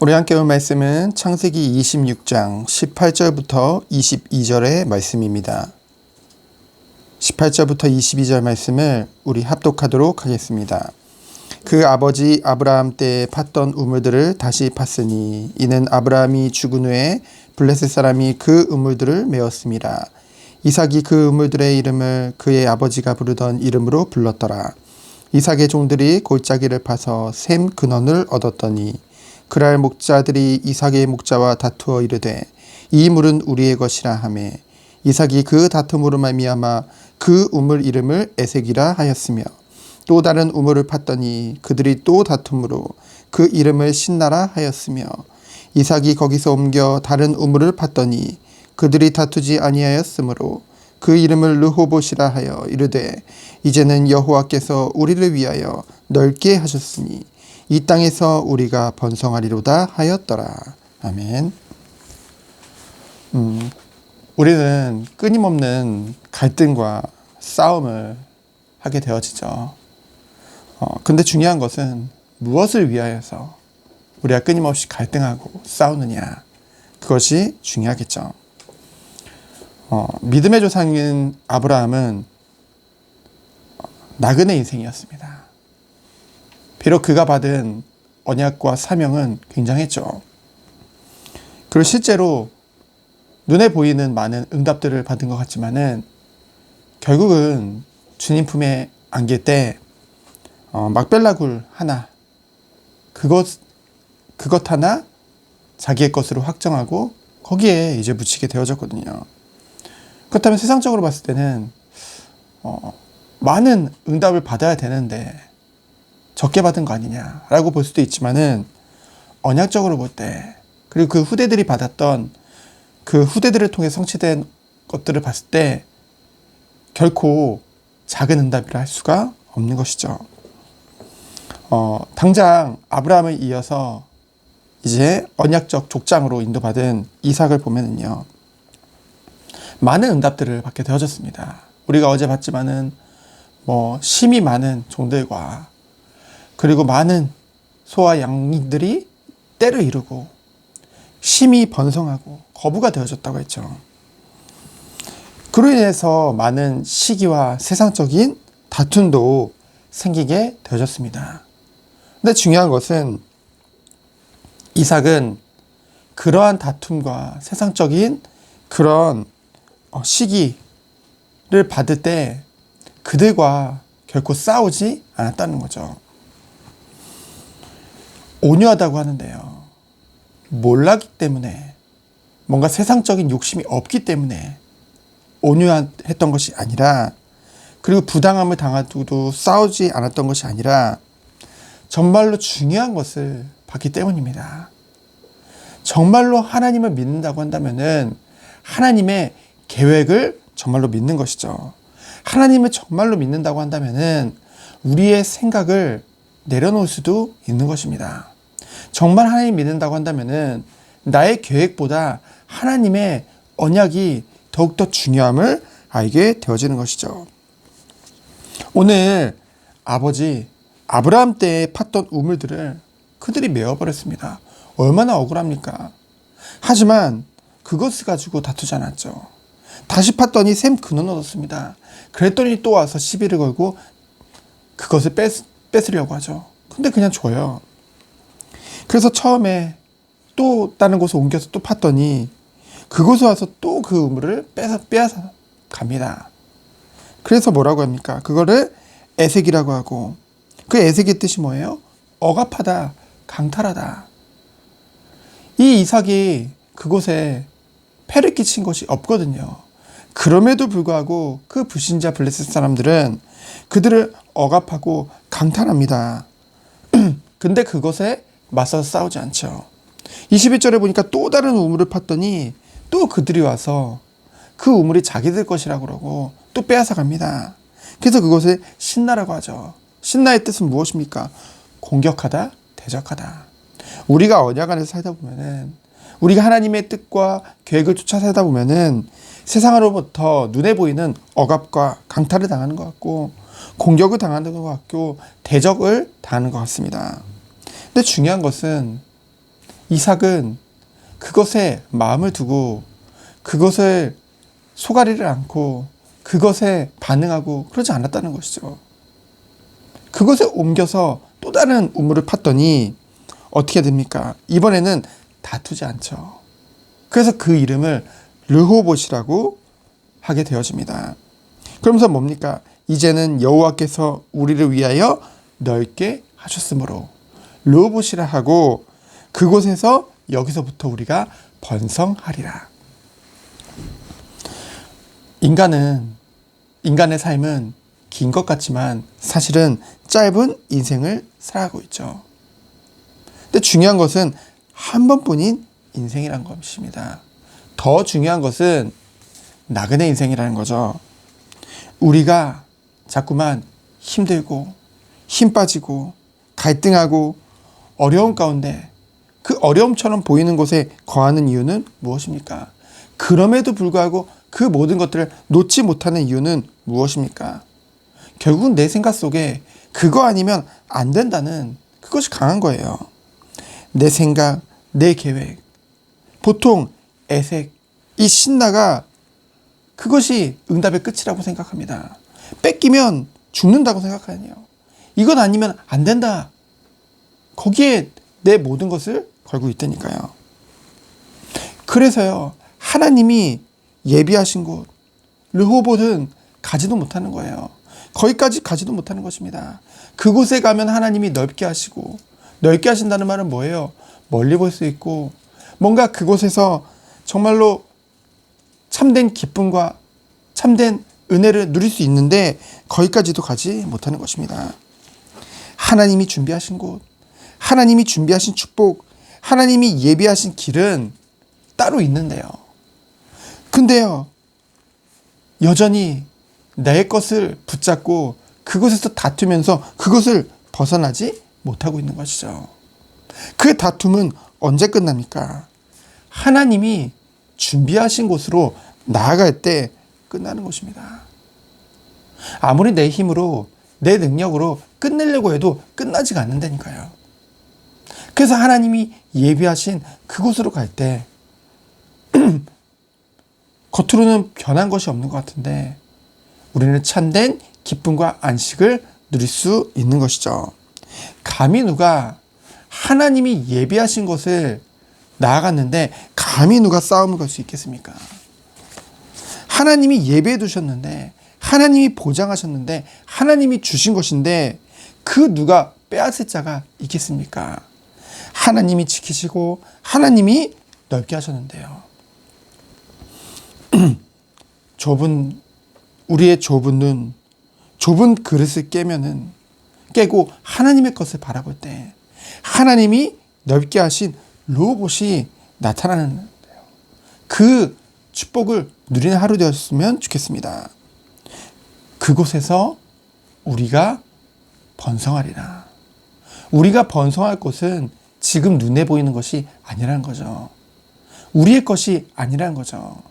우리 함께 볼 말씀은 창세기 26장 18절부터 22절의 말씀입니다. 18절부터 22절 말씀을 우리 합독하도록 하겠습니다. 그 아버지 아브라함 때에 팠던 우물들을 다시 팠으니 이는 아브라함이 죽은 후에 블레셋 사람이 그 우물들을 메었습니다. 이삭이 그 우물들의 이름을 그의 아버지가 부르던 이름으로 불렀더라. 이삭의 종들이 골짜기를 파서 샘 근원을 얻었더니 그랄 목자들이 이삭의 목자와 다투어 이르되 이 물은 우리의 것이라 하매 이삭이 그 다툼으로 말미암아 그 우물 이름을 에색이라 하였으며 또 다른 우물을 팠더니 그들이 또 다툼으로 그 이름을 신나라 하였으며 이삭이 거기서 옮겨 다른 우물을 팠더니 그들이 다투지 아니하였으므로 그 이름을 르호봇이라 하여 이르되 이제는 여호와께서 우리를 위하여 넓게 하셨으니 이 땅에서 우리가 번성하리로다 하였더라. 아멘. 우리는 끊임없는 갈등과 싸움을 하게 되어지죠. 근데 중요한 것은 무엇을 위하여서 우리가 끊임없이 갈등하고 싸우느냐, 그것이 중요하겠죠. 믿음의 조상인 아브라함은 나그네 인생이었습니다. 비록 그가 받은 언약과 사명은 굉장했죠. 그리고 실제로 눈에 보이는 많은 응답들을 받은 것 같지만은 결국은 주님 품에 안길 때 막벨라굴 하나, 그것 하나 자기의 것으로 확정하고 거기에 이제 묻히게 되어졌거든요. 그렇다면 세상적으로 봤을 때는 많은 응답을 받아야 되는데 적게 받은 거 아니냐라고 볼 수도 있지만은 언약적으로 볼 때, 그리고 그 후대들이 받았던 그 후대들을 통해 성취된 것들을 봤을 때 결코 작은 응답이라 할 수가 없는 것이죠. 당장 아브라함을 이어서 이제 언약적 족장으로 인도받은 이삭을 보면은요, 많은 응답들을 받게 되어졌습니다. 우리가 어제 봤지만은 심이 많은 종들과 그리고 많은 소와 양들이 때를 이루고 심이 번성하고 거부가 되어졌다고 했죠. 그로 인해서 많은 시기와 세상적인 다툼도 생기게 되어졌습니다. 근데 중요한 것은 이삭은 그러한 다툼과 세상적인 그런 시기를 받을 때 그들과 결코 싸우지 않았다는 거죠. 온유하다고 하는데요, 몰랐기 때문에, 뭔가 세상적인 욕심이 없기 때문에 온유했던 것이 아니라, 그리고 부당함을 당하고도 싸우지 않았던 것이 아니라 정말로 중요한 것을 봤기 때문입니다. 정말로 하나님을 믿는다고 한다면은 하나님의 계획을 정말로 믿는 것이죠. 하나님을 정말로 믿는다고 한다면은 우리의 생각을 내려놓을 수도 있는 것입니다. 정말 하나님 믿는다고 한다면은 나의 계획보다 하나님의 언약이 더욱더 중요함을 알게 되어지는 것이죠. 오늘 아버지 아브라함 때에 팠던 우물들을 그들이 메어버렸습니다. 얼마나 억울합니까? 하지만 그것을 가지고 다투지 않았죠. 다시 팠더니 샘 근원 얻었습니다. 그랬더니 또 와서 시비를 걸고 그것을 뺏으려고 하죠. 근데 그냥 줘요. 그래서 처음에 또 다른 곳에 옮겨서 또 팠더니 그곳에 와서 또 그 우물을 빼앗아 갑니다. 그래서 뭐라고 합니까? 그거를 에색이라고 하고, 그 에색의 뜻이 뭐예요? 억압하다, 강탈하다. 이 이삭이 그곳에 폐를 끼친 것이 없거든요. 그럼에도 불구하고 그 불신자 블레셋 사람들은 그들을 억압하고 강탈합니다. 근데 그것에 맞서서 싸우지 않죠. 21절에 보니까 또 다른 우물을 팠더니 또 그들이 와서 그 우물이 자기들 것이라고 그러고 또 빼앗아 갑니다. 그래서 그것을 신나라고 하죠. 신나의 뜻은 무엇입니까? 공격하다, 대적하다. 우리가 언약 안에서 살다 보면은, 우리가 하나님의 뜻과 계획을 쫓아 살다 보면은 세상으로부터 눈에 보이는 억압과 강탈을 당하는 것 같고, 공격을 당하는 것 같고, 대적을 당하는 것 같습니다. 근데 중요한 것은 이삭은 그것에 마음을 두고 그것을 속아리를 않고 그것에 반응하고 그러지 않았다는 것이죠. 그것에 옮겨서 또 다른 우물을 팠더니 어떻게 됩니까? 이번에는 다투지 않죠. 그래서 그 이름을 르호봇이라고 하게 되어집니다. 그러면서 뭡니까? 이제는 여호와께서 우리를 위하여 넓게 하셨으므로 르호봇이라 하고 그곳에서 여기서부터 우리가 번성하리라. 인간의 삶은 긴 것 같지만 사실은 짧은 인생을 살아가고 있죠. 근데 중요한 것은 한 번뿐인 인생이란 것입니다. 더 중요한 것은 나그네 인생이라는 거죠. 우리가 자꾸만 힘들고 힘 빠지고 갈등하고 어려움 가운데 그 어려움처럼 보이는 곳에 거하는 이유는 무엇입니까? 그럼에도 불구하고 그 모든 것들을 놓지 못하는 이유는 무엇입니까? 결국은 내 생각 속에 그거 아니면 안 된다는 그것이 강한 거예요. 내 생각, 내 계획, 보통 애색, 이 신나가 그것이 응답의 끝이라고 생각합니다. 뺏기면 죽는다고 생각하네요. 이건 아니면 안 된다. 거기에 내 모든 것을 걸고 있다니까요. 그래서요, 하나님이 예비하신 곳, 르호봇은 가지도 못하는 거예요. 거기까지 가지도 못하는 것입니다. 그곳에 가면 하나님이 넓게 하시고, 넓게 하신다는 말은 뭐예요? 멀리 볼 수 있고, 뭔가 그곳에서 정말로 참된 기쁨과 참된 은혜를 누릴 수 있는데 거기까지도 가지 못하는 것입니다. 하나님이 준비하신 곳, 하나님이 준비하신 축복, 하나님이 예비하신 길은 따로 있는데요. 근데요, 여전히 내 것을 붙잡고 그곳에서 다투면서 그것을 벗어나지 못하고 있는 것이죠. 그 다툼은 언제 끝납니까? 하나님이 준비하신 곳으로 나아갈 때 끝나는 것입니다. 아무리 내 힘으로 내 능력으로 끝내려고 해도 끝나지가 않는다니까요. 그래서 하나님이 예비하신 그곳으로 갈 때 겉으로는 변한 것이 없는 것 같은데 우리는 참된 기쁨과 안식을 누릴 수 있는 것이죠. 감히 누가 하나님이 예비하신 것을 나아갔는데 감히 누가 싸움을 걸 수 있겠습니까? 하나님이 예배해 두셨는데, 하나님이 보장하셨는데, 하나님이 주신 것인데 그 누가 빼앗을 자가 있겠습니까? 하나님이 지키시고 하나님이 넓게 하셨는데요. 우리의 좁은 눈, 좁은 그릇을 깨고 하나님의 것을 바라볼 때 하나님이 넓게 하신 르호봇이 나타나는데요. 그 축복을 누리는 하루 되었으면 좋겠습니다. 그곳에서 우리가 번성하리라. 우리가 번성할 곳은 지금 눈에 보이는 것이 아니라는 거죠. 우리의 것이 아니라는 거죠.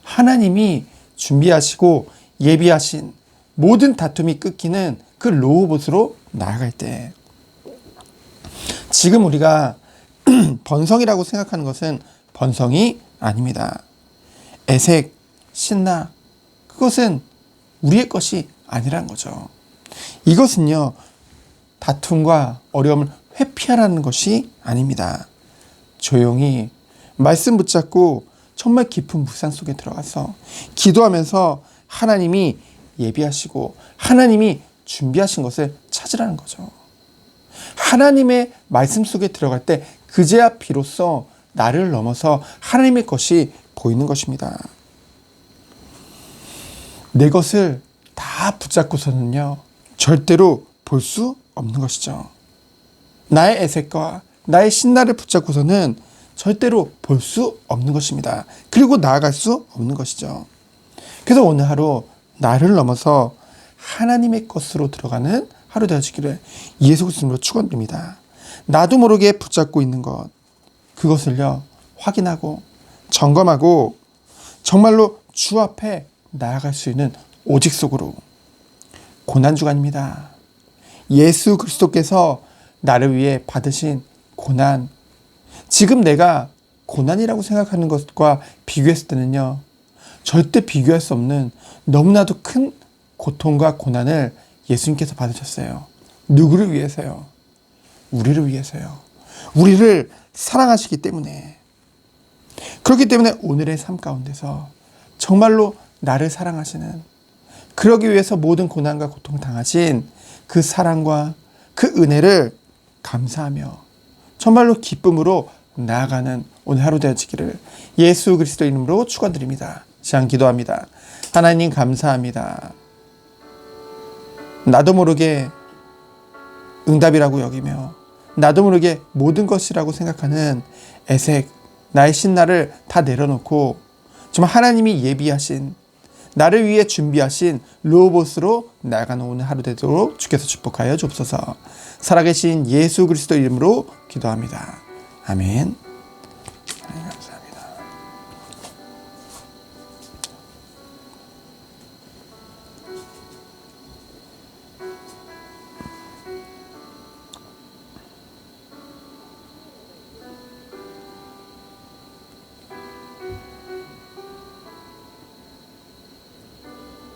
하나님이 준비하시고 예비하신 모든 다툼이 끊기는 그 르호봇으로 나아갈 때, 지금 우리가 번성이라고 생각하는 것은 번성이 아닙니다. 애색, 신나, 그것은 우리의 것이 아니라는 거죠. 이것은요, 다툼과 어려움을 회피하라는 것이 아닙니다. 조용히 말씀 붙잡고 정말 깊은 묵상 속에 들어가서 기도하면서 하나님이 예비하시고 하나님이 준비하신 것을 찾으라는 거죠. 하나님의 말씀 속에 들어갈 때 그제야 비로소 나를 넘어서 하나님의 것이 보이는 것입니다. 내 것을 다 붙잡고서는요, 절대로 볼 수 없는 것이죠. 나의 애색과 나의 신나를 붙잡고서는 절대로 볼 수 없는 것입니다. 그리고 나아갈 수 없는 것이죠. 그래서 오늘 하루 나를 넘어서 하나님의 것으로 들어가는 하루 되어지기를 예수 그리스도로 축원드립니다. 나도 모르게 붙잡고 있는 것, 그것을요 확인하고 점검하고 정말로 주 앞에 나아갈 수 있는 오직 속으로. 고난주간입니다. 예수 그리스도께서 나를 위해 받으신 고난, 지금 내가 고난이라고 생각하는 것과 비교했을 때는요, 절대 비교할 수 없는 너무나도 큰 고통과 고난을 예수님께서 받으셨어요. 누구를 위해서요? 우리를 위해서요. 우리를 사랑하시기 때문에. 그렇기 때문에 오늘의 삶 가운데서 정말로 나를 사랑하시는, 그러기 위해서 모든 고난과 고통을 당하신 그 사랑과 그 은혜를 감사하며 정말로 기쁨으로 나아가는 오늘 하루 되어지기를 예수 그리스도 이름으로 축원드립니다. 시간 기도합니다. 하나님 감사합니다. 나도 모르게 응답이라고 여기며 나도 모르게 모든 것이라고 생각하는 에색, 나의 신나를 다 내려놓고 정말 하나님이 예비하신, 나를 위해 준비하신 로봇으로 나아가는 오늘 하루 되도록 주께서 축복하여 주옵소서. 살아계신 예수 그리스도 이름으로 기도합니다. 아멘.